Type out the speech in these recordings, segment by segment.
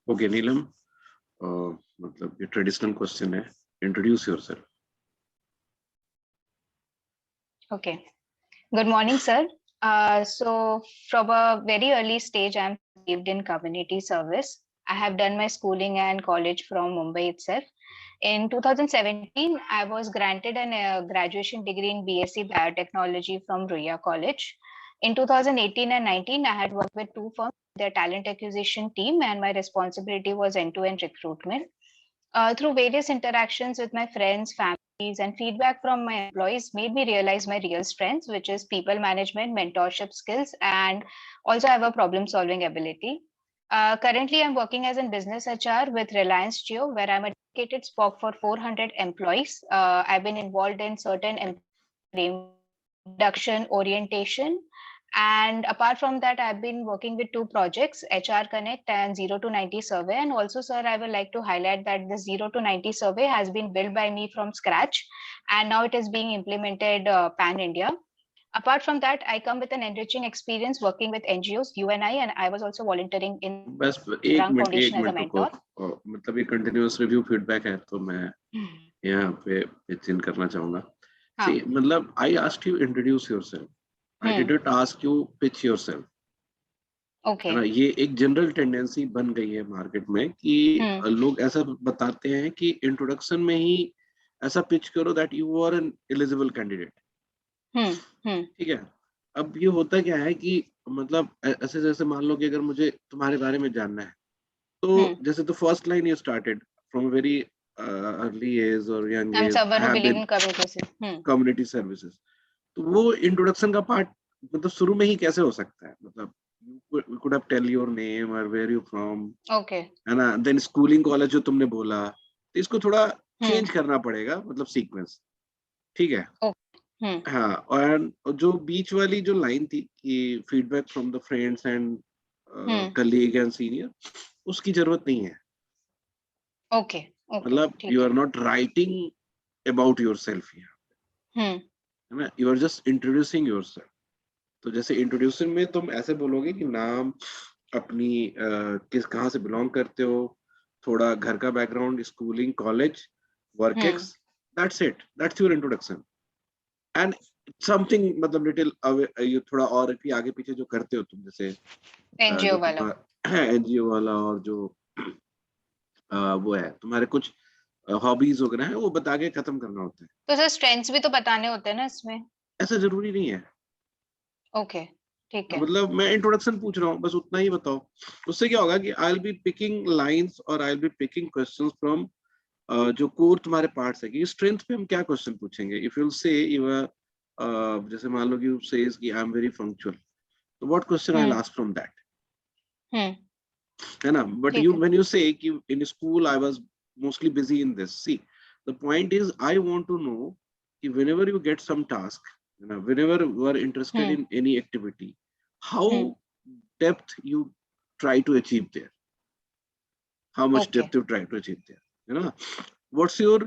Okay नीलम, मतलब ये traditional question है, introduce yourself. Okay. Good morning, sir. So from a very early stage, I'm involved in community service. I have done my schooling and college from Mumbai itself. In 2017, I was granted a graduation degree in BSc Biotechnology from Ruya College. In 2018 and 19, I had worked with two firms, their talent acquisition team, and my responsibility was end-to-end recruitment. Through various interactions with my friends, families, and feedback from my employees made me realize my real strengths, which is people management, mentorship skills, and also I have a problem-solving ability. Currently, I'm working as a business HR with Reliance Jio, where I'm a dedicated spoke for 400 employees. I've been involved in certain induction, orientation, and apart from that, I've been working with two projects, HR Connect and 0 to 90 survey. And also, sir, I would like to highlight that the 0 to 90 survey has been built by me from scratch, and now it is being implemented pan-India. Apart from that, I come with an enriching experience working with NGOs, UNI, and I was also volunteering in बस Rang Foundation as a mentor. मतलब ये continuous review feedback है, तो मैं यहाँ पे pitch करना चाहूंगा। See, मतलब I asked you introduce yourself. I didn't ask you pitch yourself. Okay. है ना, ये एक जनरल टेंडेंसी बन गई है मार्केट में कि लोग ऐसा बताते हैं कि इंट्रोडक्शन में ही ऐसा पिच करो that you are an eligible candidate. ठीक है, अब ये होता क्या है कि मतलब ऐसे जैसे मान लो कि अगर मुझे तुम्हारे बारे में जानना है, तो जैसे तो first line you started from very early age और यंग एज, कम्युनिटी सर्विसेज, तो वो इंट्रोडक्शन का पार्ट मतलब शुरू में ही कैसे हो सकता है? मतलब you could have tell your name or where you from, okay, है ना, then schooling college जो तुमने बोला, तो इसको थोड़ा चेंज करना पड़ेगा, मतलब सीक्वेंस। ठीक है, हाँ, और जो बीच वाली जो लाइन थी कि feedback from the friends and colleague and senior, उसकी जरूरत नहीं है। ओके, मतलब you are not writing about yourself here, है ना, you are just introducing yourself. तो जैसे इंट्रोड्यूसिंग में तुम ऐसे बोलोगे कि नाम, अपनी किस कहाँ से बिलोंग करते हो, थोड़ा घर का background, schooling, college, work ex, that's it, that's your introduction. And something मतलब लिटिल ये थोड़ा और भी आगे पीछे जो करते हो तुम, जैसे एनजीओ वाला और जो वो है तुम्हारे कुछ हॉबीज वगैरह है, वो बता के खत्म करना होता है। तो सर स्ट्रेंथ्स भी तो बताने होते हैं ना इसमें? ऐसा जरूरी नहीं है। ओके, ठीक है, मतलब मैं इंट्रोडक्शन पूछ रहा हूँ, बस उतना ही बताओ। उससे क्या होगा कि I will be picking lines और I will be picking questions from जो कोर तुम्हारे पार्ट्स है कि स्ट्रेंथ पे हम क्या क्वेश्चन पूछेंगे। इफ यू से यू जैसे मान लो कि यू सेज कि आई एम वेरी पंक्चुअल, तो what question I will ask from that, है ना। But you when you say कि in school I was mostly busy in this, see the point is I want to know कि whenever you get some task, you know, whenever you are interested in any activity, how depth you try to achieve there, how much depth you try to achieve there, you know, what's your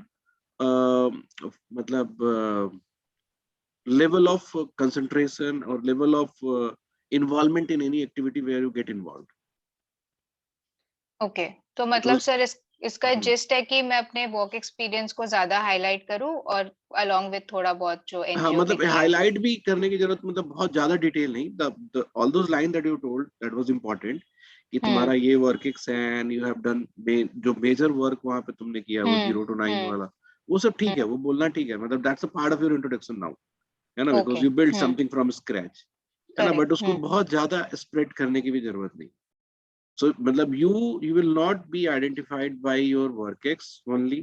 matlab level of concentration or level of involvement in any activity where you get involved. Okay, तो मतलब sir इसका gist है कि मैं अपने work experience को ज्यादा highlight करूं और अलोंग विद थोड़ा बहुत जो एनजीओ, हाँ, मतलब हाईलाइट भी करने की जरूरत, मतलब बहुत ज्यादा डिटेल नहीं, the all those line that you told that was important कि तुम्हारा ये work ex and you have done जो मेजर वर्क वहां पे तुमने किया वो 0 to 9 वाला, वो सब ठीक है, वो बोलना ठीक है, मतलब that's a part of your introduction now, है ना, because you build something from scratch, है ना। बट उसको बहुत ज्यादा स्प्रेड करने की भी जरूरत नहीं। So, मतलब you will not be identified by your work ex only,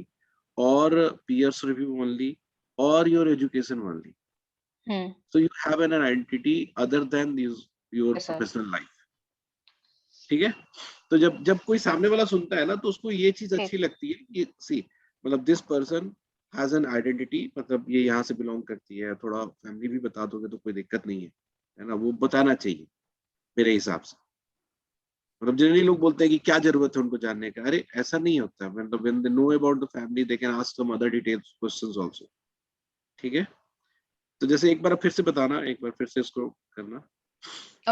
or peers review only, or your education only. So you have an identity other than your professional life. ठीक है, तो जब कोई सामने वाला सुनता है ना, तो उसको ये चीज अच्छी लगती है कि सी मतलब this person has an identity, मतलब ये यहाँ से बिलोंग करती है, थोड़ा फैमिली भी बता दोगे तो कोई दिक्कत नहीं है ना, वो बताना चाहिए मेरे हिसाब से। मतलब जनरली लोग बोलते हैं कि क्या जरूरत है उनको जानने का, अरे ऐसा नहीं होता, मतलब when they know about the family they can ask some other details questions also. ठीक है, तो जैसे एक बार फिर से बताना, एक बार फिर से इसको करना।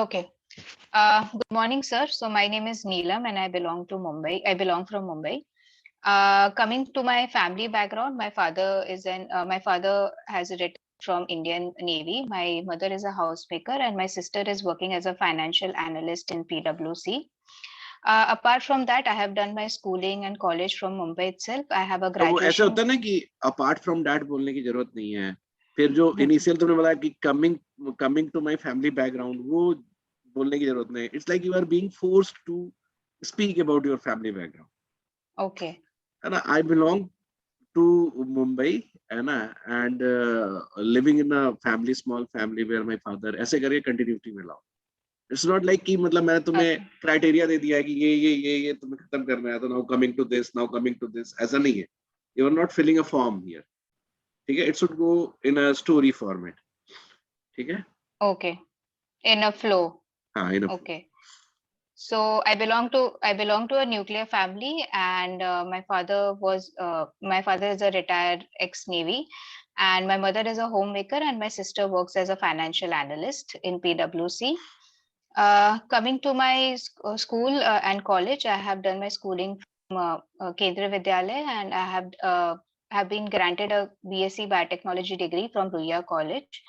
Okay, Good morning, sir. So my name is Neelam and I belong to Mumbai. I belong from Mumbai. Coming to my family background, my father has retired from Indian Navy. My mother is a housemaker and my sister is working as a financial analyst in PwC. Apart from that, I have done my schooling and college from Mumbai itself. I have a तो वो ऐसे graduation. होता है ना कि apart from that बोलने की जरूरत नहीं है, फिर जो Hmm. इनिशियल तुमने बताया कि coming to my family background, वो बोलने की जरूरत नहीं. It's like you are being forced to speak about your family background. Okay. है ना, आई बिलोंग टू मुंबई, है ना, and living in a family, small family where my father, ऐसे करके कंटिन्यूटी में लाओ. इट्स नॉट लाइक कि मतलब मैंने तुम्हें Okay. क्राइटेरिया दे दिया है कि ये तुम्हें खत्म करना है, तो now coming to this, now coming to this, ऐसा नहीं है. You are not filling a form here. ठीक है, it should go in a story format. ठीक है. Okay. In a flow. हाँ, इन अ. Okay. So I belong to a nuclear family, and my father is a retired ex-Navy, and my mother is a homemaker, and my sister works as a financial analyst in PwC. Coming to my school and college, I have done my schooling from Kendra Vidyalaya, and I have been granted a BSc Biotechnology degree from Ruya College.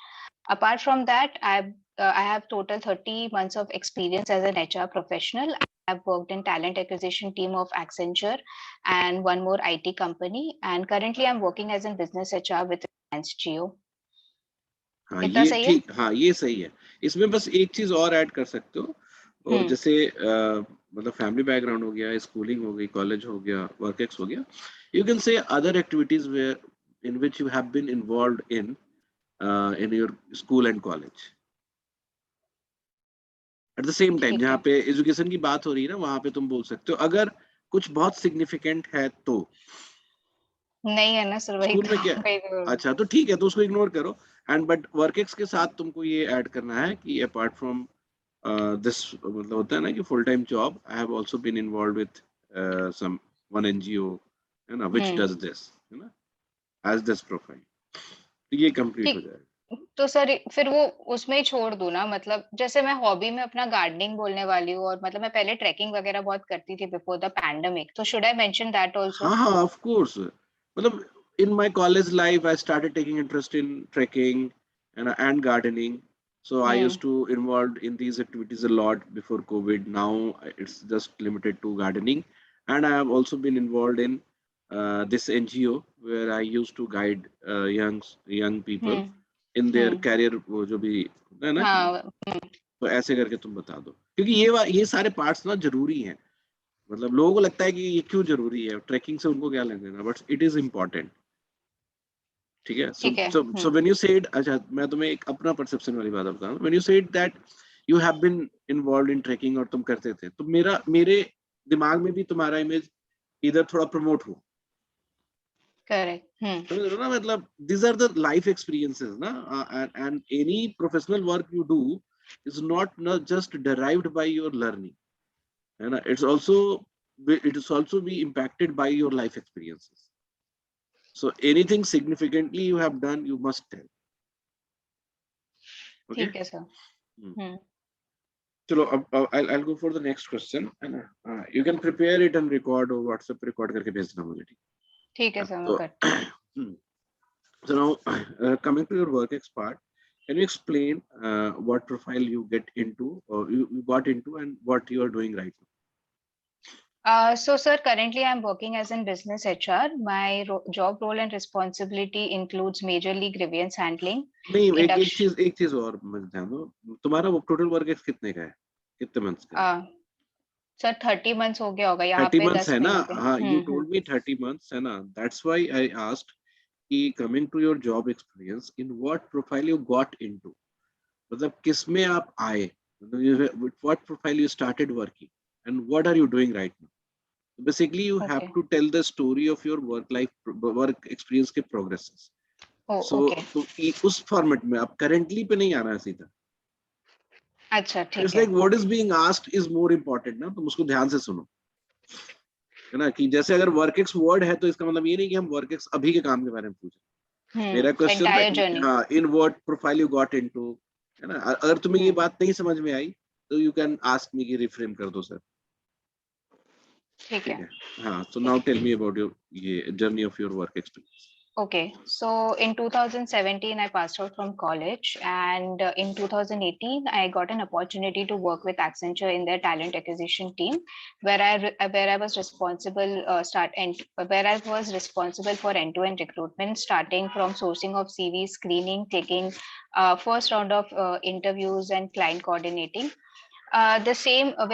Apart from that, I have total 30 months of experience as an HR professional. I have worked in talent acquisition team of Accenture and one more IT company. And currently, I'm working as a business HR with Reliance Jio. हाँ इतना ये सही है? ठीक, हाँ ये सही है. इसमें बस एक चीज और ऐड कर सकते हो, और जैसे मतलब फैमिली बैकग्राउंड हो गया, स्कूलिंग हो गई, कॉलेज हो गया, वर्क एक्स हो गया, you can say other activities where in which you have been involved in your school and college. At the same time ठीक जहाँ है. पे एजुकेशन की बात हो रही है ना, वहां पे तुम बोल सकते हो अगर कुछ बहुत सिग्निफिकेंट है तो. नहीं है ना सर, वही स्कूल में तो क्या, वही तो. अच्छा तो ठीक है, तो उसको इग्नोर करो. एंड बट वर्क एक्स के साथ तुमको ये ऐड करना है कि अपार्ट फ्रॉम दिस, मतलब होता है ना कि full time job, I have also been involved with some one NGO, है ना, व्हिच डज दिस, है ना, एज दिस प्रोफाइल. तो ये कंप्लीट हो ठीक. जाएगा. तो सर फिर वो उसमें ही छोड़ दूं ना, मतलब जैसे मैं हॉबी में अपना गार्डनिंग बोलने वाली हूँ, और मतलब मैं पहले ट्रैकिंग वगैरह बहुत करती थी बिफोर द पैंडेमिक, तो शुड आई मेंशन दैट हाँ आल्सो? हाँ, ऑफ कोर्स. मतलब in my college life I started taking interest in trekking and gardening. So I used to involved in these activities a lot before COVID. Now it's just limited to gardening, and I have also been involved in this NGO where I used to guide young people in their hmm. career. वो जो भी है ना कि, हाँ. तो ऐसे करके तुम बता दो, क्योंकि ये सारे पार्ट्स ना जरूरी हैं. मतलब लोगों को लगता है कि ये क्यों जरूरी है, ट्रैकिंग से उनको क्या लग देना, बट इट इज इम्पोर्टेंट. ठीक है. सो ठीक है. सो सो व्हेन यू सेड, अच्छा मैं तुम्हें एक अपना परसेप्शन वाली बात बता रहा हूँ. When you said that you have been involved in trekking और तुम करते थे, तो मेरे दिमाग में भी तुम्हारा इमेज इधर थोड़ा प्रमोट हो. करेक्ट. समझ रहे हो ना, मतलब these are the life experiences ना, and any professional work you do is not just derived by your learning, है ना, it is also be impacted by your life experiences. So anything significantly you have done, you must tell. Okay. ठीक है sir. चलो अब I'll go for the next question, है ना. You can prepare it and record, or WhatsApp record करके भेजना मुझे. ठीक है सर, मैं तो करती हूँ. so now coming to your work ex part, can you explain what profile you get into, or you got into, and what you are doing right now? So, sir, currently I'm working as in business HR. My job role and responsibility includes majorly grievance handling, नहीं, induction. एक चीज और मुझे ध्यान दो. तुम्हारा वो total work ex कितने का है, कितने मंथ्स का है? सर 30 मंथ्स हो गया होगा, यहाँ 30 पे months 10 है ना. महीने के. हाँ, you told me 30 months है ना. That's why I asked कि coming to your job experience, in what profile you got into, मतलब किस में आप आए, मतलब with what profile you started working, and what are you doing right now. Basically you have Okay. to tell the story of your work experience के progresses. Oh, So okay. तो उस format में आप करेंटली पे नहीं आना है सीधा. अच्छा, ठीक इट्स है. Like what is being asked is more important ना, तुम उसको ध्यान से सुनो, है ना. कि जैसे अगर वर्क एक्स वर्ड है, तो इसका मतलब ये नहीं कि हम वर्क एक्स अभी के काम के बारे में पूछे. मेरा क्वेश्चन था एंटायर कि जर्नी. हाँ, in what profile you got into, है ना. अगर तुम्हें ये बात नहीं समझ में आई, तो you can ask me कि reframe कर दो sir. ठीक है. हाँ, so now tell me about your ये journey of your work experience. Okay, so in 2017, I passed out from college, and in 2018, I got an opportunity to work with Accenture in their talent acquisition team, where I was responsible for end-to-end recruitment, starting from sourcing of CV, screening, taking first round of interviews, and client coordinating. With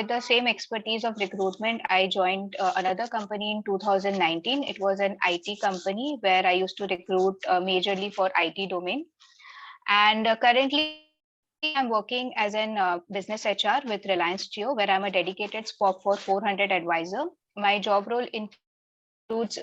the same expertise of recruitment, I joined another company in 2019. It was an IT company where I used to recruit majorly for IT domain. And currently, I'm working as an business HR with Reliance Jio, where I'm a dedicated SPOC for 400 advisor. My job role includes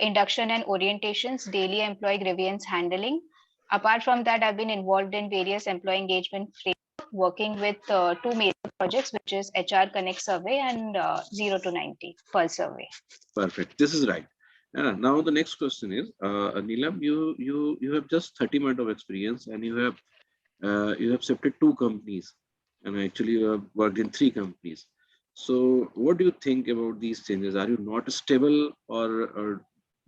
induction and orientations, daily employee grievance handling. Apart from that, I've been involved in various employee engagement framework, working with two major projects, which is HR Connect survey and 0 to 90 Pulse survey. Perfect. This is right. Now the next question is, Neelam, you have just 30 months of experience, and you have shifted 2 companies, and actually you have worked in 3 companies. So what do you think about these changes? Are you not stable, or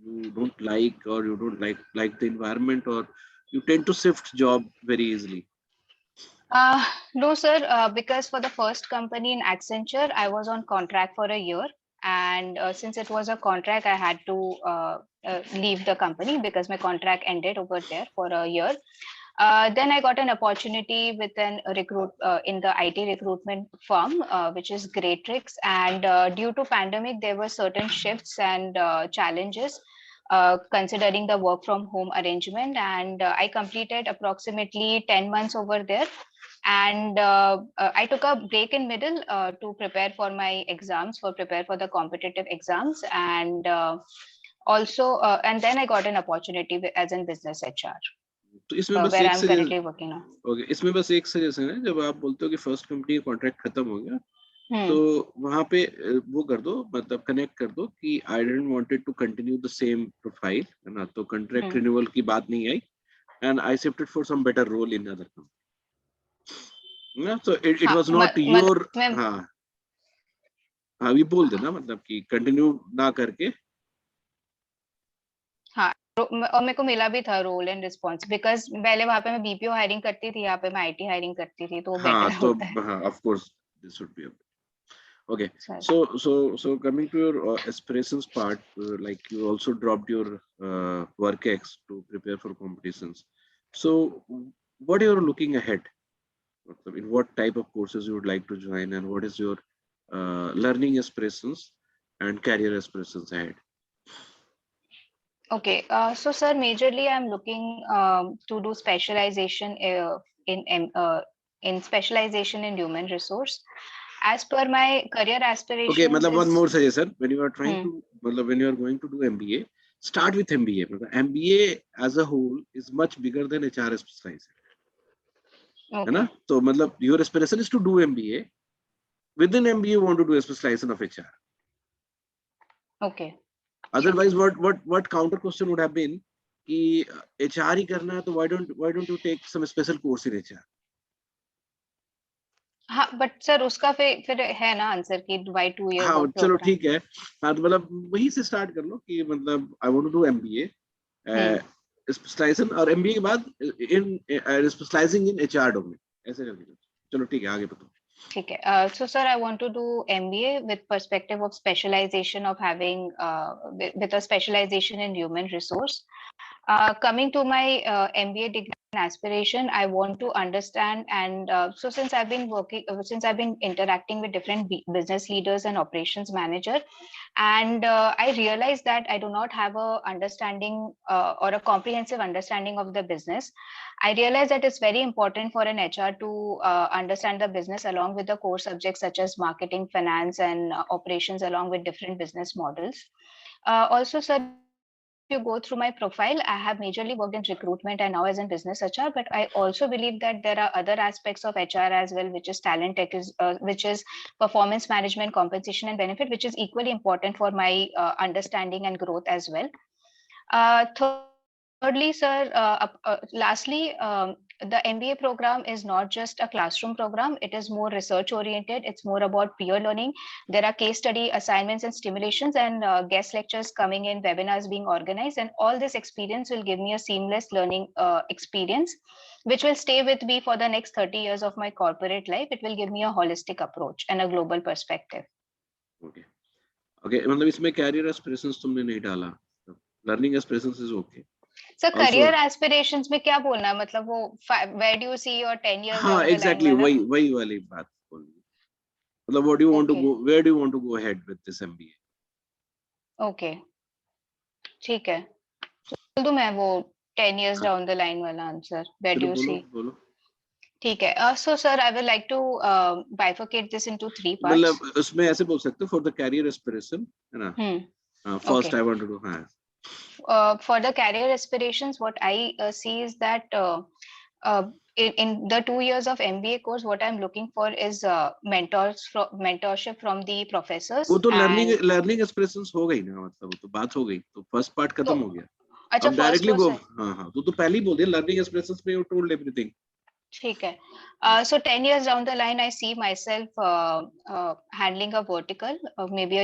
you don't like the environment, or you tend to shift job very easily? No, sir, because for the first company in Accenture, I was on contract for a year. And since it was a contract, I had to leave the company because my contract ended over there for a year. Then I got an opportunity with an in the IT recruitment firm, which is Greatrix. And due to pandemic, there were certain shifts and challenges considering the work from home arrangement. And I completed approximately 10 months over there. And I took a break in middle to prepare for my exams, prepare for the competitive exams. And and then I got an opportunity as in business HR. तो इसमें बस where एक I'm currently working now. Okay, इसमें बस एक suggestion है, जब आप बोलते हो कि फर्स्ट कंपनी कॉन्ट्रैक्ट खत्म हो गया, तो वहां पे वो कर दो, मतलब कनेक्ट कर दो कि I didn't wanted to continue the same profile, है ना, तो कॉन्ट्रैक्ट रिन्यूअल की बात नहीं आई, and I shifted for some better role in other company, ना, so it was not your, हाँ हाँ, ये बोल देना, मतलब कि कंटिन्यू ना करके, हाँ, और मेरे को मिला भी था रोल एंड रिस्पॉन्स, बिकॉज पहले वहां पे मैं बीपीओ हायरिंग करती थी, यहाँ पे मैं आईटी हायरिंग करती थी, तो बेटर होता है। हाँ, of course this should be okay. So coming to your aspirations part, like you also dropped your work ex to prepare for competitions. So what you're looking ahead, in what type of courses you would like to join, and what is your learning aspirations and career aspirations ahead? Okay, so sir, majorly I'm looking to do specialization in specialization in human resource. As per my career aspirations. Okay, मतलब one more suggestion, when you are trying to, मतलब when you are going to do MBA, start with MBA. MBA as a whole is much bigger than HR specialization. है ना? तो मतलब your aspiration is to do MBA. Within MBA, you want to do a specialization of HR. Okay. Otherwise, what counter question would have been कि HR ही करना है, तो why don't you take some special course in HR? हाँ, but sir उसका फिर है ना answer कि why 2 year हाँ, work चलो program? ठीक है, हाँ, तो मतलब वहीं से स्टार्ट कर लो कि मतलब I want to do MBA, specialization, और MBA के बाद in specializing in HR domain, ऐसे करके। चलो ठीक है, आगे बताओ। ठीक है, so sir, I want to do MBA with perspective of specialization of having with a specialization in human resource. Coming to my MBA degree and aspiration, I want to understand, and so since I've been interacting with different business leaders and operations manager, and I realized that I do not have a understanding or a comprehensive understanding of the business. I realized that it's very important for an HR to understand the business along with the core subjects such as marketing, finance, and operations, along with different business models. Also, sir, if you go through my profile, I have majorly worked in recruitment and now as in business HR, but I also believe that there are other aspects of HR as well, which is talent tech, which is performance management, compensation and benefit, which is equally important for my understanding and growth as well. Thirdly, sir, lastly, the MBA program is not just a classroom program. It is more research oriented. It's more about peer learning. There are case study assignments and stimulations, and guest lectures coming in, webinars being organized, and all this experience will give me a seamless learning experience, which will stay with me for the next 30 years of my corporate life. It will give me a holistic approach and a global perspective. Okay. Okay. मतलब इसमें career aspirations तुमने नहीं डाला. Learning aspirations is okay. So Also, career aspirations में क्या बोलना है, मतलब वो where do you see your 10 years हाँ, down the exactly. line वाला? वही वाली बात बोलनी. मतलब what do you want to go? Where do you want to go ahead with this MBA? Okay, ठीक है. बोल दूं मैं वो 10 years down the line वाला answer. Where do you see? बोलो. ठीक है. So sir, I would like to bifurcate this into 3 parts. मतलब उसमें ऐसे बोल सकते हो for the career aspiration, है ना? First, Okay. I want to do. For the career aspirations, what I see is that in the 2 years of MBA course, what I'm looking for is mentorship from the professors. वो तो learning aspirations हो गई ना, मतलब वो तो बात हो गई, तो first part खत्म हो गया. अच्छा, अब directly go. हाँ, तो पहले ही बोल दिया learning aspirations में you told everything. ठीक है. So 10 years down the line, I see myself handling a vertical, maybe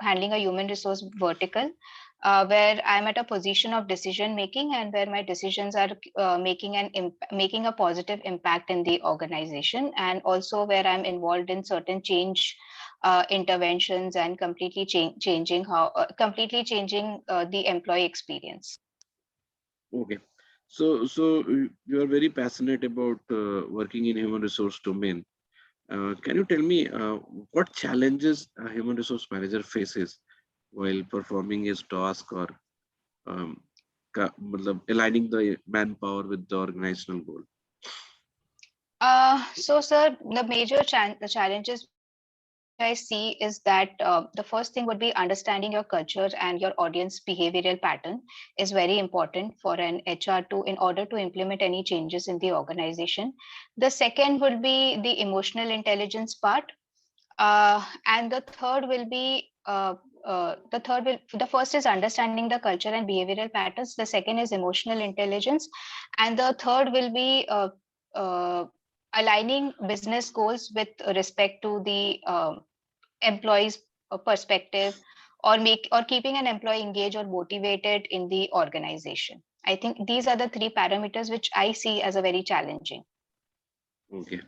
handling a human resource vertical, where I'm at a position of decision making, and where my decisions are making a positive impact in the organization, and also where I'm involved in certain change interventions and completely changing the employee experience. Okay. So you are very passionate about working in human resource domain. Can you tell me what challenges a human resource manager faces while performing his task, or aligning the manpower with the organizational goal? So sir, the major challenges I see is that the first thing would be understanding your culture and your audience behavioral pattern is very important for an HR in order to implement any changes in the organization. The second would be the emotional intelligence part, and the third will be the first is understanding the culture and behavioral patterns. The second is emotional intelligence, and the third will be aligning business goals with respect to the employees' perspective, or keeping an employee engaged or motivated in the organization. I think these are the 3 parameters which I see as a very challenging. Okay.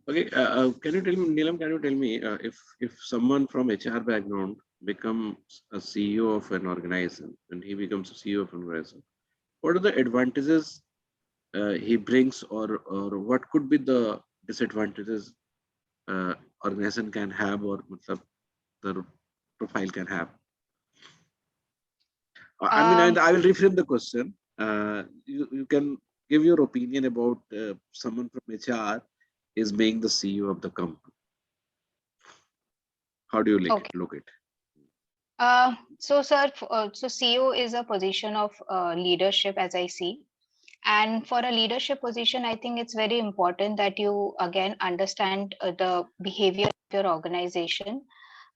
Can you tell me, Neelam? Can you tell me if someone from HR background becomes a CEO of an organization, and he becomes a CEO of an organization, what are the advantages he brings, or what could be the disadvantages organization can have, or the profile can have? I mean, and I will reframe the question. You can give your opinion about someone from HR is being the CEO of the company. How do you look it? So sir, so CEO is a position of leadership, as I see. And for a leadership position, I think it's very important that you again understand the behavior of your organization.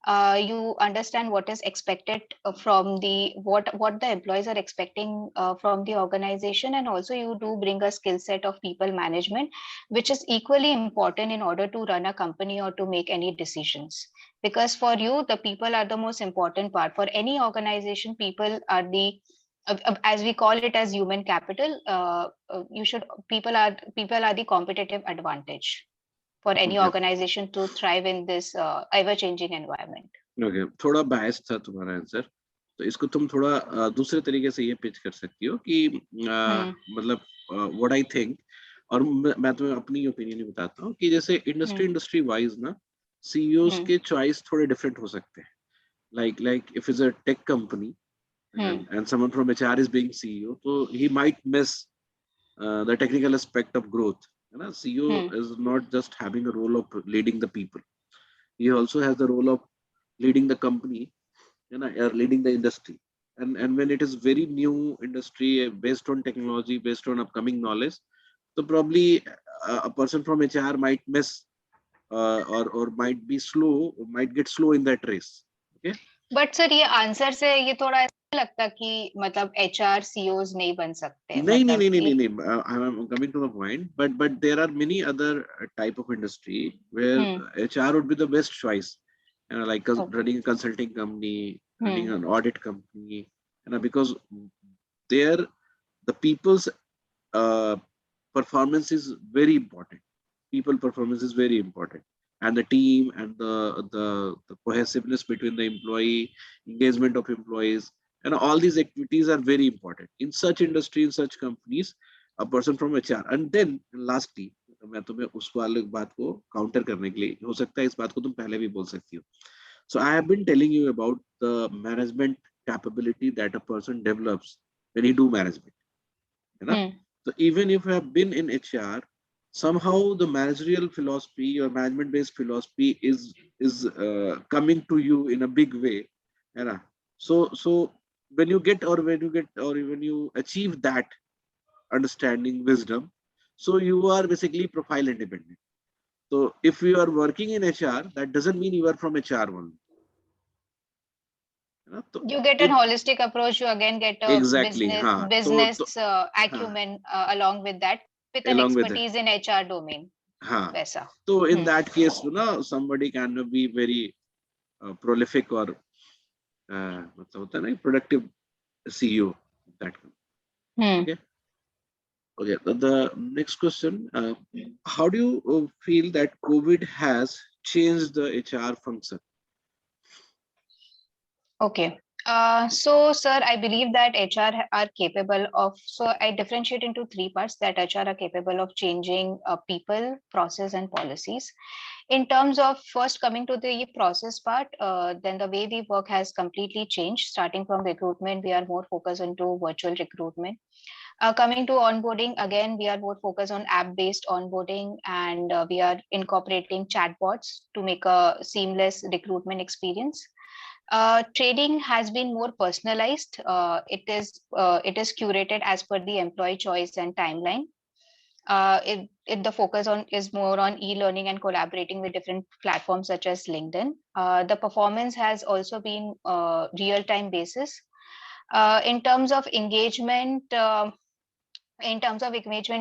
You understand what is expected from what the employees are expecting from the organization, and also you do bring a skill set of people management, which is equally important in order to run a company or to make any decisions. Because for you, the people are the most important part. For any organization, people are the as we call it as human capital. People are the competitive advantage for any organization to thrive in this ever-changing environment. Okay, थोड़ा biased था तुम्हारा answer, तो इसको तुम थोड़ा दूसरे तरीके से ये पिच कर सकती हो कि मतलब what I think, और मैं तुम्हें अपनी ओपिनियन ही बताता हूँ कि जैसे इंडस्ट्री वाइज ना CEOs के चॉइस थोड़े डिफरेंट हो सकते हैं. Like if it's a tech company and someone from HR is being CEO, so he might miss the technical aspect of growth. CEO is not just having a role of leading the people. He also has the role of leading the company, or leading the industry. And when it is very new industry based on technology, based on upcoming knowledge, so probably a person from HR might miss or might be slow, or might get slow in that race. Okay. But sir ये answer से ये थोड़ा ऐसा लगता कि मतलब HR CEOs नहीं बन सकते, नहीं नहीं मतलब नहीं नहीं ये। नहीं नहीं, I'm coming to the point, but there are many other type of industry where hmm. HR would be the best choice, like okay. running a consulting company, running hmm. an audit company, because there the people's uh, performance is very important. People performance is very important, and the team and the cohesiveness between the employee, engagement of employees, and all these activities are very important in such industry, in such companies. A person from HR, and then lastly, मैं तुम्हें उस वाले बात को counter करने के लिए, हो सकता है इस बात को तुम पहले भी बोल सकती हो. So I have been telling you about the management capability that a person develops when he do management, है ना? हम्म। So even if you have been in HR, somehow the managerial philosophy or management based philosophy is coming to you in a big way, है ना? So when you get or when you achieve that understanding wisdom, so you are basically profile independent. So if you are working in HR, that doesn't mean you are from HR only. है ना? तो You get a it holistic approach. You again get a exactly, business हाँ, तो business हाँ, acumen along with that, with an along with it, expertise in HR domain. हाँ. वैसा. So in Hmm. that case, somebody can be very prolific or मतलब होता है ना productive CEO. That Hmm. okay. Okay. The next question: how do you feel that COVID has changed the HR function? Okay. So, sir, I believe that HR are capable of, so I differentiate into three parts that HR are capable of changing people, process, and policies. In terms of first coming to the process part, then the way we work has completely changed. Starting from recruitment, we are more focused into virtual recruitment. Coming to onboarding, again, we are more focused on app-based onboarding, and we are incorporating chatbots to make a seamless recruitment experience. Trading has been more personalized. It is curated as per the employee choice and timeline. The focus on is more on e-learning and collaborating with different platforms such as LinkedIn. The performance has also been real-time basis. In terms of engagement,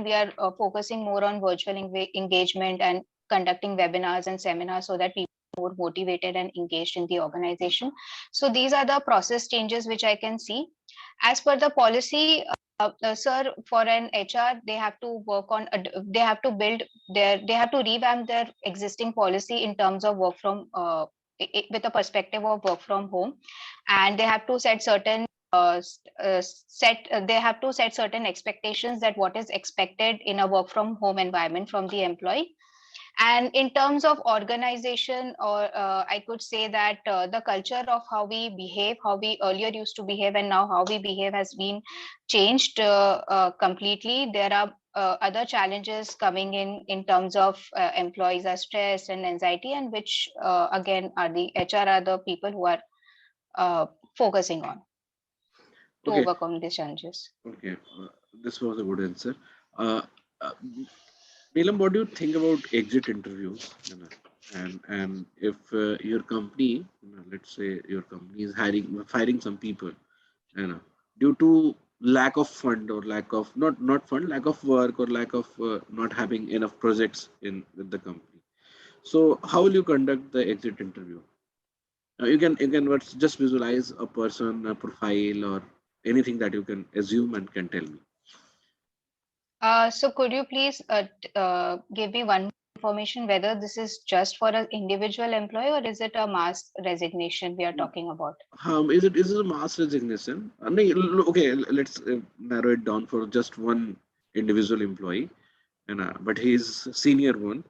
we are focusing more on virtual engagement and conducting webinars and seminars so that people are more motivated and engaged in the organization. So these are the process changes which I can see. As per the policy, sir, for an HR, they have to work on, they have to they have to revamp their existing policy in terms of work from, with a perspective of work from home, and they have to set certain they have to set certain expectations that what is expected in a work from home environment from the employee. And in terms of organization, or I could say that the culture of how we behave, how we earlier used to behave and now how we behave has been changed completely. There are other challenges coming in terms of employees are stressed and anxiety, and which again are the HR are the people who are focusing on to Okay. overcome these challenges. Okay. This was a good answer. Uh, uh, Neelam, what do you think about exit interviews? And if your company, let's say your company is firing some people, due to lack of fund or lack of not fund, lack of work or lack of not having enough projects in with the company. So how will you conduct the exit interview? You can just visualize a person, a profile, or anything that you can assume and can tell me. So could you please give me one information whether this is just for an individual employee or is it a mass resignation we are talking about? Is it a mass resignation? Okay, let's narrow it down for just one individual employee, but he's senior one,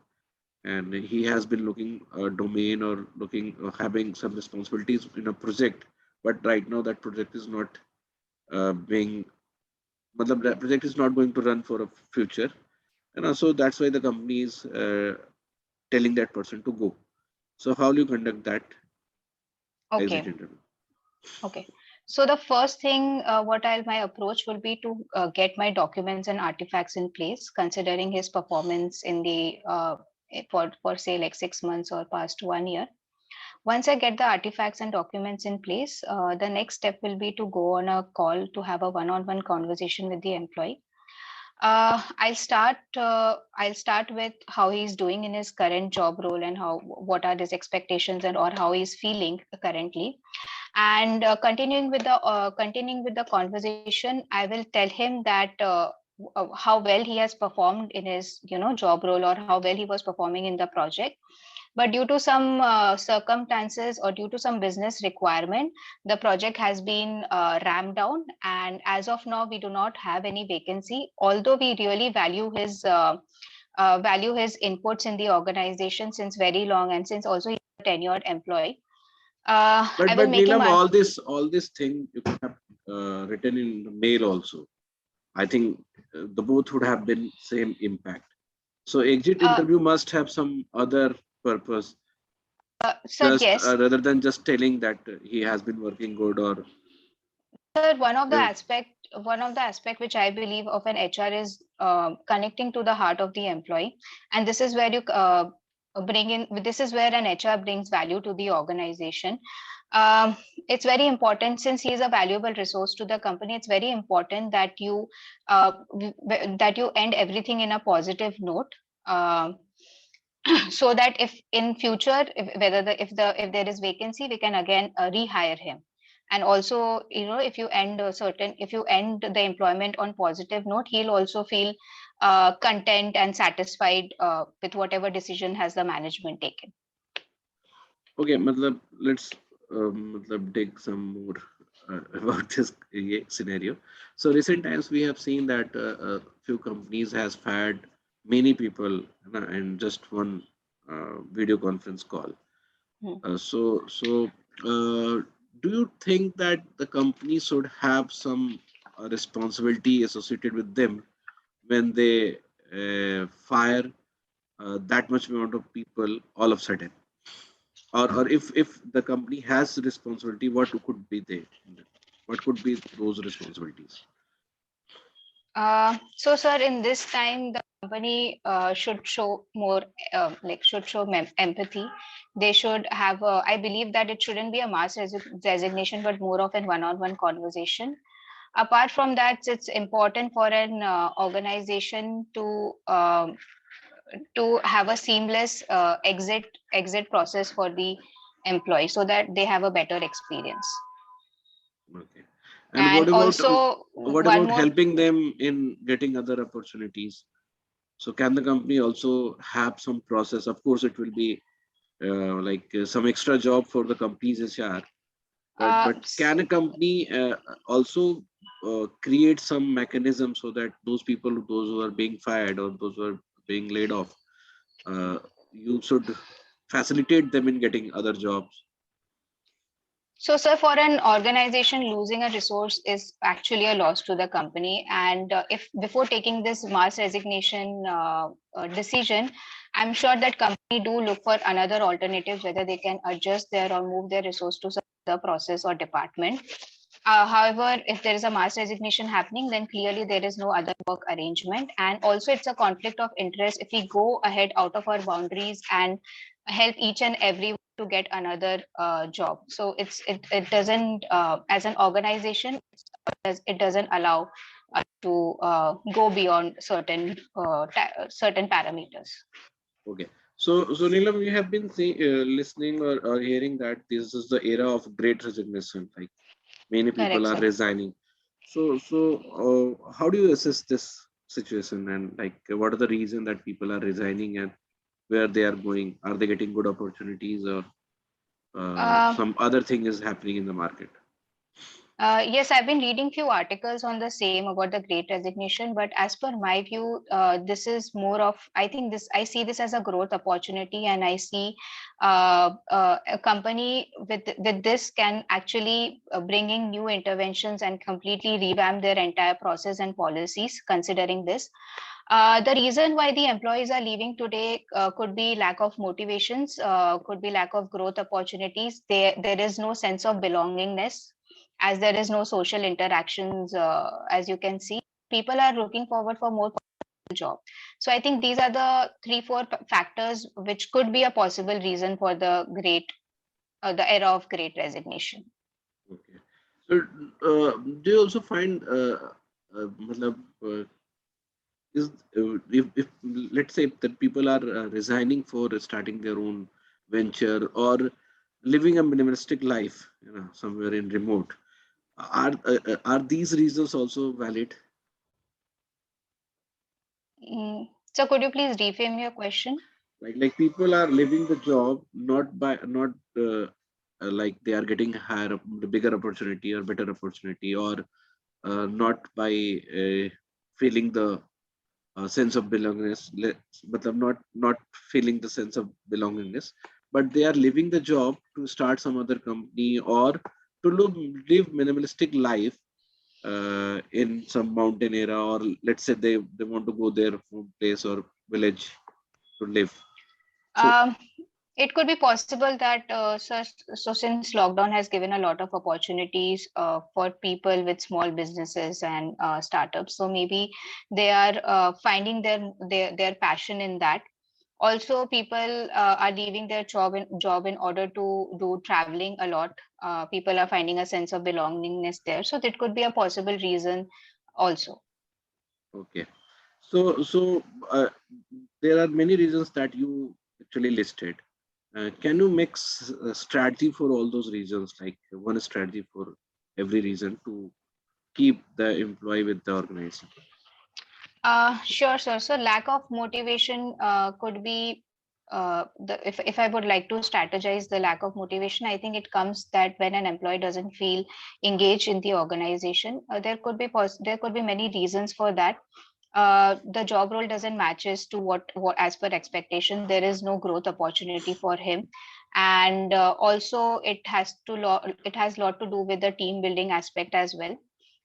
and he has been looking a domain or looking having some responsibilities in a project, but right now that project is not being, matlab, that project is not going to run for a future, so that's why the company is telling that person to go. So how do you conduct that exit Okay, interview? okay. So the first thing, my approach will be to get my documents and artifacts in place, considering his performance in the for say like 6 months or past 1 year. Once I get the artifacts and documents in place, the next step will be to go on a call to have a one-on-one conversation with the employee. I'll start with how he's doing in his current job role and what are his expectations and or how he's feeling currently. And continuing with the conversation, I will tell him that how well he has performed in his job role or how well he was performing in the project. But due to some circumstances or due to some business requirement, the project has been ramped down, and as of now we do not have any vacancy, although we really value his inputs in the organization since very long, and since also he's a tenured employee. I will But make him Neelam, all this thing you could have written in the mail also. I think the both would have been same impact. So exit interview must have some other purpose, sir, just yes. rather than just telling that he has been working good or. Sir, one of the Yeah. aspect which I believe of an HR is connecting to the heart of the employee, and this is where you bring in. This is where an HR brings value to the organization. It's very important, since he is a valuable resource to the company. It's very important that you end everything in a positive note. So that if in future, if there is vacancy, we can again rehire him. And also, if you end the employment on positive note, he'll also feel content and satisfied with whatever decision has the management taken. Okay, matlab, let's dig some more about this scenario. So recent times we have seen that a few companies has fired many people in just one video conference call. So do you think that the company should have some responsibility associated with them when they fire that much amount of people all of a sudden? Or if the company has responsibility, what could be what could be those responsibilities? So, sir, in this time, the company should show more, empathy. They should have, I believe that it shouldn't be a mass resignation, but more of an one-on-one conversation. Apart from that, it's important for an organization to have a seamless exit process for the employee, so that they have a better experience. Okay. And And also, what one about more. helping them in getting other opportunities? So can the company also have some process? Of course, it will be some extra job for the company's HR. But can a company also create some mechanism so that those who are being fired or those who are being laid off, you should facilitate them in getting other jobs? So, sir, for an organization, losing a resource is actually a loss to the company. And if before taking this mass resignation decision, I'm sure that company do look for another alternatives, whether they can adjust their or move their resource to some other process or department. However, if there is a mass resignation happening, then clearly there is no other work arrangement. And also, it's a conflict of interest if we go ahead out of our boundaries and help each and every to get another job. So it doesn't, as an organization, it doesn't allow to go beyond certain parameters. Okay. So Neelam, we have been listening or hearing that this is the era of great resignation. Like many people Correct, are sir. resigning. So how do you assess this situation, and like what are the reason that people are resigning and where they are going? Are they getting good opportunities or Uh, some other thing is happening in the market? Yes, I've been reading few articles on the same about the Great Resignation, but as per my view, this is more of, I see this as a growth opportunity, and I see a company with this can actually bring in new interventions and completely revamp their entire process and policies. Considering this, the reason why the employees are leaving today could be lack of motivations, could be lack of growth opportunities. There is no sense of belongingness, as there is no social interactions. As you can see, people are looking forward for more job. So I think these are the 3-4 factors which could be a possible reason for the great the era of great resignation. Okay. So, do you also find, matlab, is if let's say that people are resigning for starting their own venture or living a minimalistic life, somewhere in remote, are these reasons also valid? So could you please reframe your question? Like people are living the job not like they are getting higher, the bigger opportunity or better opportunity, or not by feeling the sense of belongingness, matlab not feeling the sense of belongingness, but they are leaving the job to start some other company or to live minimalistic life in some mountain area, or let's say they want to go their home place or village to live. So Um, it could be possible that so since lockdown has given a lot of opportunities for people with small businesses and startups, so maybe they are finding their passion in that. Also, people are leaving their job in order to do traveling a lot. People are finding a sense of belongingness there, so that could be a possible reason also. okay. So uh, there are many reasons that you actually listed. Can you make strategy for all those reasons, like one strategy for every reason to keep the employee with the organization? Sure, sir. So lack of motivation could be if I would like to strategize the lack of motivation, I think it comes that when an employee doesn't feel engaged in the organization, there could be many reasons for that. The job role doesn't matches to what as per expectation. There is no growth opportunity for him, and also it has lot to do with the team building aspect as well.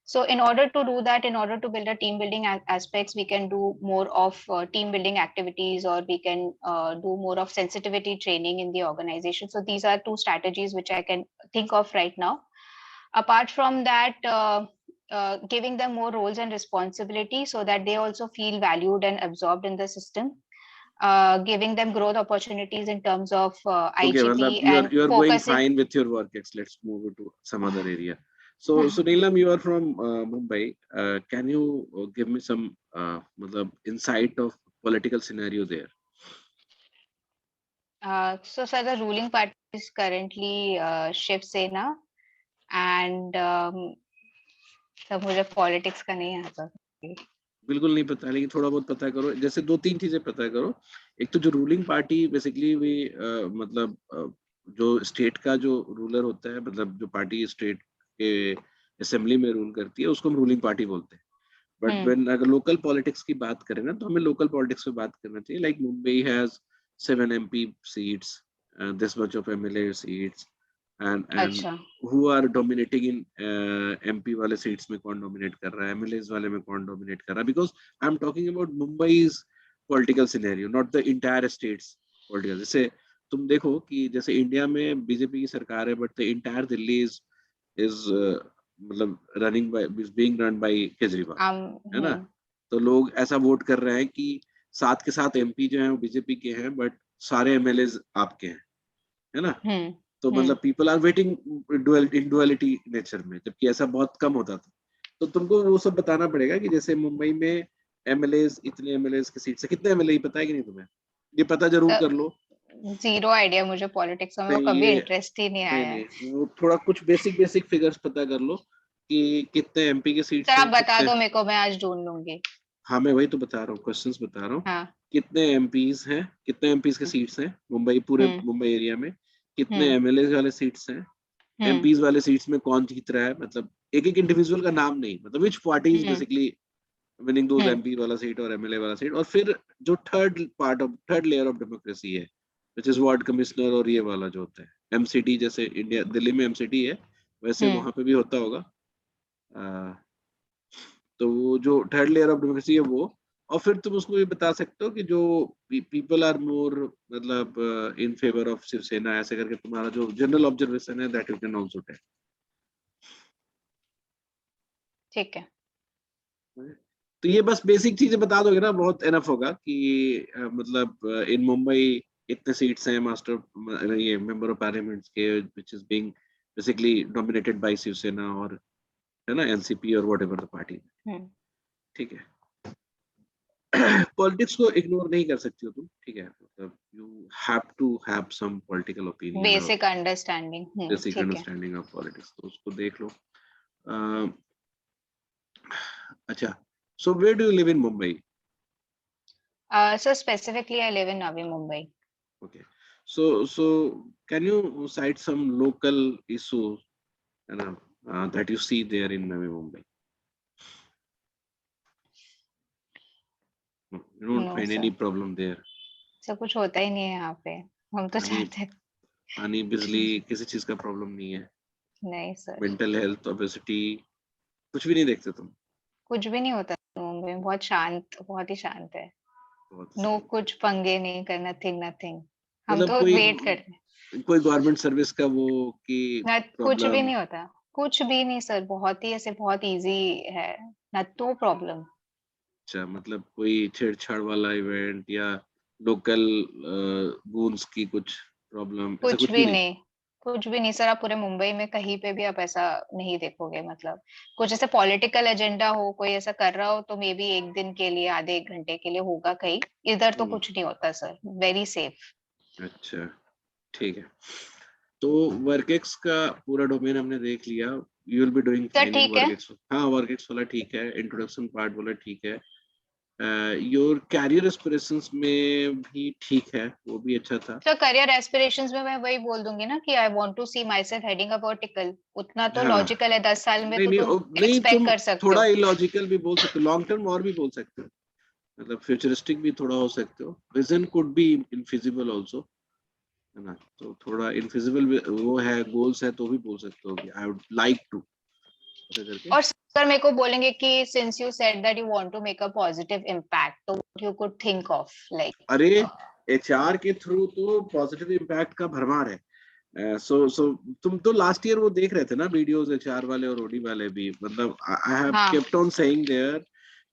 So in order to do that, in order to build a team building aspects, we can do more of team building activities, or we can do more of sensitivity training in the organization. So these are two strategies which I can think of right now. Apart from that, giving them more roles and responsibility so that they also feel valued and absorbed in the system. Giving them growth opportunities in terms of Okay, well, IGP and you are going focusing. fine with your work. Let's move it to some other area. So Neelam, you are from Mumbai. Can you give me some matlab, insight of political scenario there? So, sir, the ruling party is currently Shiv Sena, and सब मुझे politics का नहीं आता. बिल्कुल नहीं पता, लेकिन थोड़ा बहुत पता करो, जैसे दो तीन चीजें पता करो. एक तो जो रूलिंग पार्टी बेसिकली वे मतलब जो स्टेट का जो रूलर होता है, मतलब जो पार्टी स्टेट के असेंबली में रूल करती है, उसको हम रूलिंग पार्टी बोलते हैं. बट व्हेन अगर लोकल पॉलिटिक्स की बात करें ना, तो हमें लोकल पॉलिटिक्स पे बात करना चाहिए. Like Mumbai has 7 MP seats, this much of MLA seats, and अच्छा. who are dominating in MP वाले seats में कौन dominate कर रहा है, MLAs वाले में कौन dominate कर रहा है, because I'm talking about Mumbai's political scenario, not the entire state's political. जैसे तुम देखो कि जैसे इंडिया में बीजेपी की सरकार है, but the entire Delhi is मतलब running by is being run by Kejriwal, है ना. तो लोग ऐसा वोट कर रहे हैं कि साथ के साथ MP जो हैं वो बीजेपी के हैं, बट सारे MLA आपके हैं, है ना. तो मतलब people are waiting in duality nature में, जबकि ऐसा बहुत कम होता था. तो तुमको वो सब बताना पड़ेगा कि जैसे मुंबई में MLAs, इतने MLAs की सीट से कितने MLA पता है कि नहीं तुम्हें? ये पता जरूर कर लो. जीरो आइडिया मुझे पॉलिटिक्स में, वो नहीं कभी ये इंटरेस्ट ही नहीं आया है. नहीं, वो थोड़ा कुछ बेसिक फिगर्स पता कर लो कि कितने MP की सीट्स सर आप हैं, बता कितने. दो मेरे को, मैं आज ढूंढ लूंगी. हाँ, मैं वही तो बता रहा हूँ, क्वेश्चंस बता रहा हूँ. हाँ. कितने MPs हैं, कितने MPs के सीट्स हैं मुंबई, पूरे मुंबई एरिया में, कितने MLA वाले सीट्स हैं, MPs वाले सीट्स में कौन जीत रहा है, मतलब एक एक इंडिविजुअल का नाम नहीं, मतलब विच party is basically winning those MP वाला सीट और MLA वाला सीट. और फिर जो थर्ड लेयर ऑफ डेमोक्रेसी है, विच इज वार्ड कमिश्नर, और ये वाला जो होता है MCT, जैसे इंडिया दिल्ली में MCT है, वैसे वहां पे भी होता होगा. तो वो जो थर्ड लेयर ऑफ डेमोक्रेसी है वो. और फिर तुम उसको ये बता सकते हो कि जो पीपल आर मोर मतलब इन फेवर ऑफ शिवसेना, ऐसे करके तुम्हारा जो जनरल ऑब्जर्वेशन है, that you can also take. ठीक है. तो ये बस बेसिक चीजें बता दोगे ना, बहुत एनफ होगा कि मतलब इन मुंबई इतने सीट्स हैं मास्टर ये मेंबर ऑफ पार्लियामेंट के, which is being basically dominated by Shiv Sena और है ना एनसीपी और whatever the party, ठीक है। पॉलिटिक्स को इग्नोर नहीं कर सकती हो तुम, ठीक है, मतलब you have to have some political opinion और बेसिक अंडरस्टैंडिंग, बेसिक ठीक है। अंडरस्टैंडिंग ऑफ पॉलिटिक्स, तो उसको देख लो। अच्छा, so where do you live in Mumbai? So specifically I live in Navi Mumbai. Okay, so can you cite some local issues, you know, that you see there in Navi Mumbai? No, you don't No, find sir. any problem there? सब कुछ होता ही नहीं है यहाँ पे, हम तो चाहते हैं। पानी बिजली किसी चीज का प्रॉब्लम नहीं है? नहीं सर, मेंटल हेल्थ, ओबेसिटी, कुछ भी नहीं देखते तुम? कुछ भी नहीं होता मुंबई में, बहुत शांत, बहुत ही शांत है। बहुत नो सही। कुछ पंगे नहीं कर, नथिंग नथिंग, हम मतलब तो कोई वेट करते हैं। गवर्नमेंट सर्विस का वो की कुछ भी प्रॉब्लम? नहीं होता, कुछ भी नहीं सर, बहुत ही ऐसे बहुत इजी है, नो प्रॉब्लम। अच्छा, मतलब कोई छेड़छाड़ वाला इवेंट या लोकल गूंस की कुछ प्रॉब्लम, ऐसा कुछ कुछ भी भी नहीं? नहीं, कुछ भी नहीं सर, आप पूरे मुंबई में कहीं पे भी आप ऐसा नहीं देखोगे। मतलब कुछ ऐसे पॉलिटिकल एजेंडा हो, कोई ऐसा कर रहा हो तो मे बी एक दिन के लिए, आधे एक घंटे के लिए होगा कहीं, इधर तो कुछ नहीं होता सर, वेरी सेफ। अच्छा, ठीक है, तो वर्केक्स का पूरा डोमेन हमने देख लिया। You will be doing sir fine इन ठीक है, वर्केक्स। हाँ, वर्केक्स वाला ठीक है, इंट्रोडक्शन पार्ट वाला ठीक है, योर कैरियर एस्पिरेशंस में भी ठीक है, वो भी अच्छा था। सर करियर एस्पिरेशंस में मैं वही बोल दूंगी ना कि I want to see myself heading a vertical, उतना तो हाँ, लॉजिकल है, 10 साल में नहीं तो नहीं तुम नहीं, एक्सपेक्ट तुम कर सकते थोड़ा हो। इलॉजिकल भी बोल सकते हो, लॉन्ग टर्म और भी बोल सकते हो, मतलब फ्यूचरिस्टिक भी थोड़ा हो सकते हो, vision could be infeasible also, है ना, तो थोड़ा इनफिजिबल वो है, गोल्स है, तो भी बोल सकते हो कि आई वुड लाइक टू, ऐसा करके। और सर मेरे को बोलेंगे कि since you said that you want to make a positive impact, तो you could think of like. अरे, एचआर के थ्रू तो पॉजिटिव इम्पैक्ट का भरमार है। सो तुम तो लास्ट ईयर वो देख रहे थे ना वीडियोस, एचआर वाले और ओडी वाले भी, मतलब आई हैव हाँ, kept on saying there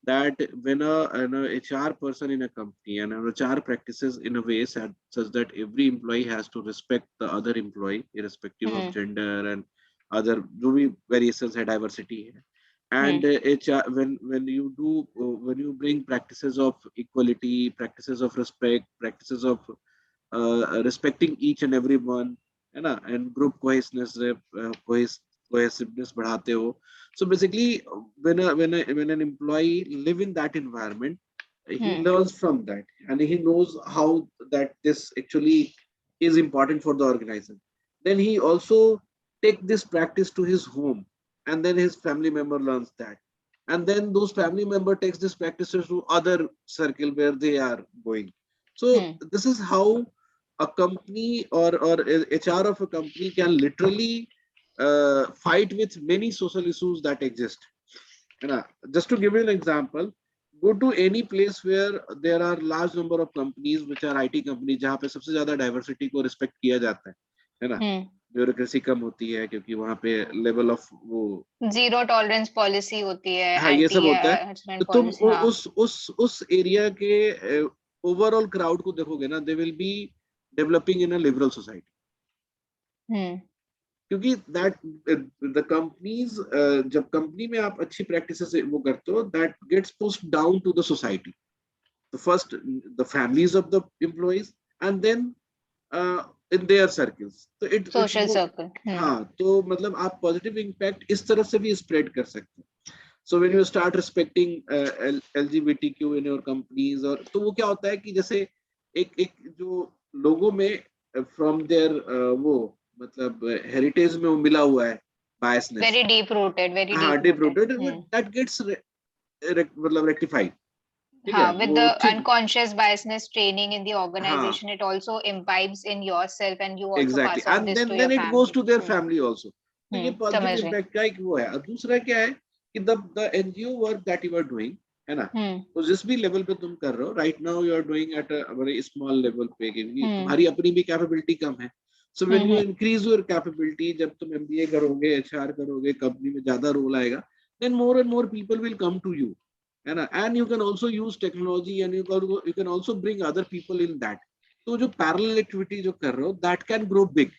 that when an HR person in a company and an HR practices in a way such that every employee has to respect the other employee irrespective of gender and other जो भी variations है, diversity है, and HR when you do when you bring practices of equality, practices of respect, practices of respecting each and every one, है ना, and group cohesiveness बढ़ाते हो, so basically when an employee live in that environment, he learns from that and he knows how that this actually is important for the organization, then he also take this practice to his home, and then his family member learns that, and then those family member takes this practices to other circle where they are going. So this is how a company or HR of a company can literally fight with many social issues that exist. Just to give you an example, go to any place where there are large number of companies which are IT companies, जहाँ पे सबसे ज्यादा diversity को respect किया जाता है ना, bureaucracy कम होती है क्योंकि वहाँ पे लेवल ऑफ वो जीरो टॉलरेंस पॉलिसी होती है, हाँ, ये एंटी सब होता है, तो हरासमेंट तुम पॉलिसी। हाँ, उस एरिया के ओवरऑल क्राउड को देखोगे ना, they will be developing in a liberal society, क्योंकि दैट द कंपनीज, जब कंपनी में आप अच्छी प्रैक्टिसेस वो करते हो, that gets pushed down to the society, तो first the families of the employees and then in their circles, तो इट सोशल वो, सर्कल। हाँ, तो मतलब आप पॉजिटिव इम्पैक्ट इस तरह से भी स्प्रेड कर सकते हो। सो when you start respecting LGBTQ in your companies, और तो वो क्या होता है कि जैसे एक एक जो लोगों में फ्रॉम देयर वो मतलब हेरिटेज में वो मिला हुआ है biasness, very deep rooted, very हाँ, deep dip rooted. Rooted, that gets मतलब रेक्टिफाइड, ठीक है, हाँ, with वो the ठीक, unconscious biasness training in the हाँ, organization, it also imbibes in yourself and you also exactly, pass on and this to your then it goes family। To their family also, तो ये positive समझ गए। Impact का एक वो है। और दूसरा क्या है कि the NGO work that you are doing, है ना, तो जिस भी लेवल पे तुम कर रहे हो right now, you are doing at a very small level पे, क्योंकि तुम्हारी अपनी भी कैपेबिलिटी कम है। So when you increase your capability, जब तुम एमबीए करोगे, एचआर करोगे, कंपनी में ज्यादा रोल आएगा, then more and more people will come to you, है ना, and you can also use technology and you can also bring other people in that, तो जो पैरेलल एक्टिविटी जो कर रहे हो that can grow big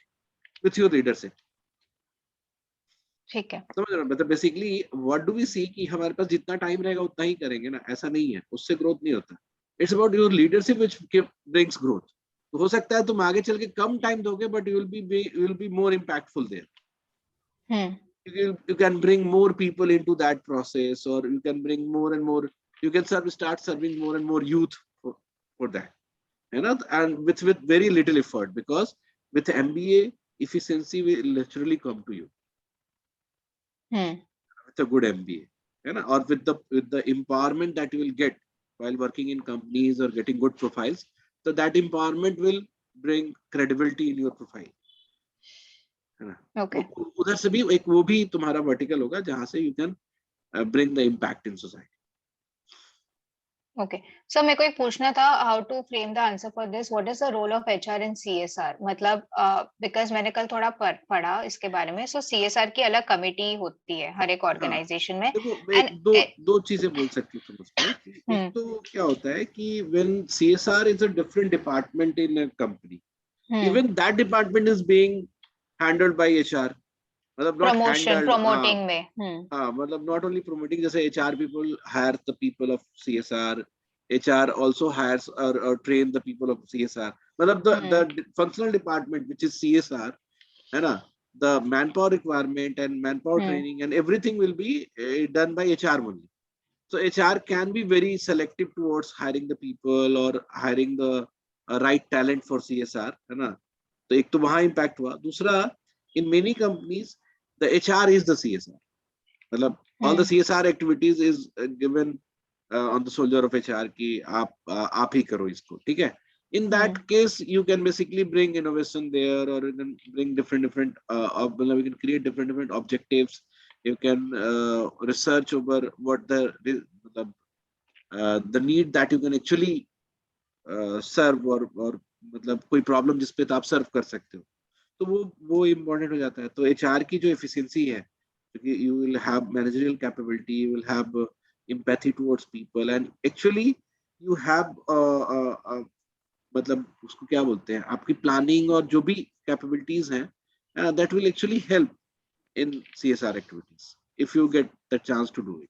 with your leadership. ठीक है। समझ रहे हो, मतलब basically what do we see कि हमारे पास जितना टाइम रहेगा उतना ही करेंगे ना, ऐसा नहीं है, उससे ग्रोथ नहीं होता। It's about your leadership which brings growth. तो हो सकता है तुम आगे चल के कम टाइम दोगे but you will be more impactful there. You can bring more people into that process, or you can bring more and more, you can start serving more and more youth for that, you know, and with very little effort, because with MBA efficiency will literally come to you with a good MBA, you know, or with the empowerment that you will get while working in companies or getting good profiles. So that empowerment will bring credibility in your profile, है ना। Okay उधर से भी एक वो भी तुम्हारा vertical होगा जहां से you can bring the impact in society. Okay. So मेरे को एक पूछना था, how to frame the answer for this, what is the role of HR in CSR? मतलब बिकॉज मैंने कल थोड़ा पढ़ा इसके बारे में। सो सीएसआर की अलग कमिटी होती है हर एक ऑर्गेनाइजेशन में। देखो एंड दो चीजें बोल सकती हूँ तुम उसमें कि एक तो क्या होता है कि when CSR is a different department in a company, even that department is being handled by HR, मतलब not प्रमोशन handled, प्रमोटिंग में हाँ, मतलब not only promoting, जैसे HR people hire the people of CSR, HR also hires or train the people of CSR, मतलब the functional department which is CSR, है ना, the manpower requirement and manpower training and everything will be done by HR only. So HR can be very selective towards hiring the people or hiring the right talent for CSR, है ना। तो एक तो वहाँ impact हुआ, दूसरा in many companies the HR is the CSR, मतलब all the CSR activities is given on the shoulder of HR कि आप ही करो इसको, ठीक है। In that case, you can basically bring innovation there, or you can bring different, you can create different objectives. You can research over what the need that you can actually serve, or मतलब कोई problem जिस पे तो आप serve कर सकते हो, तो वो important हो जाता है। तो HR की जो efficiency है, क्योंकि you will have managerial capability, you will have empathy towards people, and actually you have मतलब उसको क्या बोलते हैं, आपकी प्लानिंग और जो भी कैपेबिलिटीज हैं, that will actually help in CSR activities if you get the chance to do it.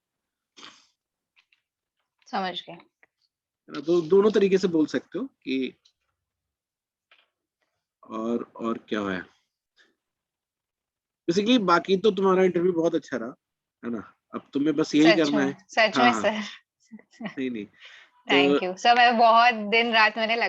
समझ गए। तो दोनों तरीके से बोल सकते हो कि और क्या है बेसिकली। बाकी तो तुम्हारा इंटरव्यू बहुत अच्छा रहा, है ना, अब तुम्हें बस यही करना है। सच हाँ में हाँ, सर। नहीं थैंक यू सर। मैं बहुत दिन रात मैंने